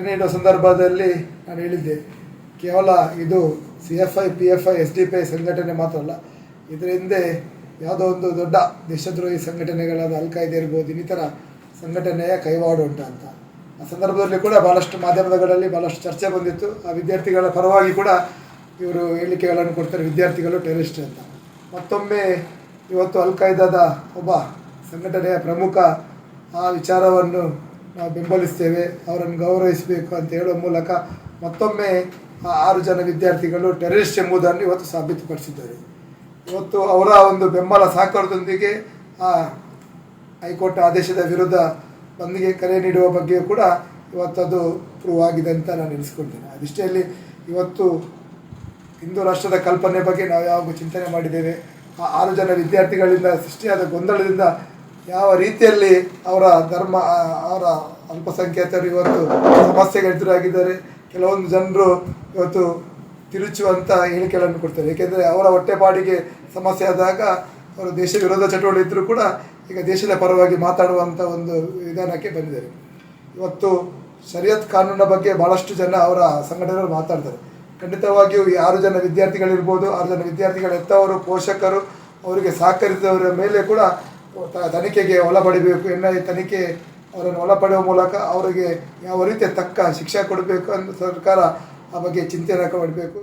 ನೀಡುವ ಸಂದರ್ಭದಲ್ಲಿ ನಾನು ಹೇಳಿದ್ದೆ, ಕೇವಲ ಇದು CFI, PFI, SDPI ಸಂಘಟನೆ ಮಾತ್ರ ಅಲ್ಲ, ಇದರ ಹಿಂದೆ ಯಾವುದೋ ಒಂದು ದೊಡ್ಡ ದೇಶದ್ರೋಹಿ ಸಂಘಟನೆಗಳಾದ ಅಲ್-ಕಾಯ್ದೆ ಇರ್ಬೋದು, ಇನ್ನಿತರ ಸಂಘಟನೆಯ ಕೈವಾಡು ಉಂಟು ಅಂತ. ಆ ಸಂದರ್ಭದಲ್ಲಿ ಕೂಡ ಭಾಳಷ್ಟು ಮಾಧ್ಯಮಗಳಲ್ಲಿ ಭಾಳಷ್ಟು ಚರ್ಚೆ ಬಂದಿತ್ತು. ಆ ವಿದ್ಯಾರ್ಥಿಗಳ ಪರವಾಗಿ ಕೂಡ ಇವರು ಹೇಳಿಕೆಗಳನ್ನು ಕೊಡ್ತಾರೆ, ವಿದ್ಯಾರ್ಥಿಗಳು ಟೆರರಿಸ್ಟ್ ಅಂತ. ಮತ್ತೊಮ್ಮೆ ಇವತ್ತು ಅಲ್-ಕಾಯ್ದಾದ ಒಬ್ಬ ಸಂಘಟನೆಯ ಪ್ರಮುಖ ಆ ವಿಚಾರವನ್ನು ನಾವು ಬೆಂಬಲಿಸ್ತೇವೆ, ಅವರನ್ನು ಗೌರವಿಸಬೇಕು ಅಂತ ಹೇಳುವ ಮೂಲಕ ಮತ್ತೊಮ್ಮೆ ಆ 6 ಜನ ವಿದ್ಯಾರ್ಥಿಗಳು ಟೆರರಿಸ್ಟ್ ಎಂಬುದನ್ನು ಇವತ್ತು ಸಾಬೀತುಪಡಿಸಿದ್ದಾರೆ. ಇವತ್ತು ಅವರ ಒಂದು ಬೆಂಬಲ ಸಹಕಾರದೊಂದಿಗೆ ಆ ಹೈಕೋರ್ಟ್ ಆದೇಶದ ವಿರುದ್ಧ ಬಂದ್ಗೆ ಕರೆ ನೀಡುವ ಬಗ್ಗೆ ಕೂಡ ಇವತ್ತದು ಪ್ರೂವ್ ಆಗಿದೆ ಅಂತ ನಾನು ಎನಿಸ್ಕೊಳ್ತೇನೆ. ಅದಿಷ್ಟೇ, ಇವತ್ತು ಹಿಂದೂ ರಾಷ್ಟ್ರದ ಕಲ್ಪನೆ ಬಗ್ಗೆ ನಾವು ಯಾವಾಗ ಚಿಂತನೆ ಮಾಡಿದ್ದೇವೆ, ಆ 6 ಜನ ವಿದ್ಯಾರ್ಥಿಗಳಿಂದ ಸೃಷ್ಟಿಯಾದ ಗೊಂದಲದಿಂದ ಯಾವ ರೀತಿಯಲ್ಲಿ ಅವರ ಧರ್ಮ, ಅವರ ಅಲ್ಪಸಂಖ್ಯಾತರು ಇವತ್ತು ಸಮಸ್ಯೆಗೆ ಎದುರಾಗಿದ್ದಾರೆ. ಕೆಲವೊಂದು ಜನರು ಇವತ್ತು ತಿರುಚುವಂಥ ಹೇಳಿಕೆಗಳನ್ನು ಕೊಡ್ತಾರೆ. ಏಕೆಂದರೆ ಅವರ ಹೊಟ್ಟೆಪಾಡಿಗೆ ಸಮಸ್ಯೆ ಆದಾಗ ಅವರು ದೇಶ ವಿರೋಧ ಚಟುವಟಿಕೆ ಇದ್ದರೂ ಕೂಡ ಈಗ ದೇಶದ ಪರವಾಗಿ ಮಾತಾಡುವಂಥ ಒಂದು ವಿಧಾನಕ್ಕೆ ಬಂದಿದ್ದಾರೆ. ಇವತ್ತು ಶರಿಯತ್ ಕಾನೂನಿನ ಬಗ್ಗೆ ಭಾಳಷ್ಟು ಜನ ಅವರ ಸಂಘಟನೆಗಳು ಮಾತಾಡ್ತಾರೆ. ಖಂಡಿತವಾಗಿಯೂ ಈ 6 ಜನ ವಿದ್ಯಾರ್ಥಿಗಳಿರ್ಬೋದು, 6 ಜನ ವಿದ್ಯಾರ್ಥಿಗಳ ಹೆತ್ತವರು, ಪೋಷಕರು, ಅವರಿಗೆ ಸಹಕರಿಸಿದವರ ಮೇಲೆ ಕೂಡ ತನಿಖೆಗೆ ಒಳಪಡಬೇಕು. NIA ತನಿಖೆ ಅವರನ್ನು ಒಳಪಡುವ ಮೂಲಕ ಅವರಿಗೆ ಯಾವ ರೀತಿಯ ತಕ್ಕ ಶಿಕ್ಷೆ ಕೊಡಬೇಕು ಅಂತ ಸರ್ಕಾರ ಆ ಬಗ್ಗೆ ಚಿಂತನೆ ಮಾಡಬೇಕು.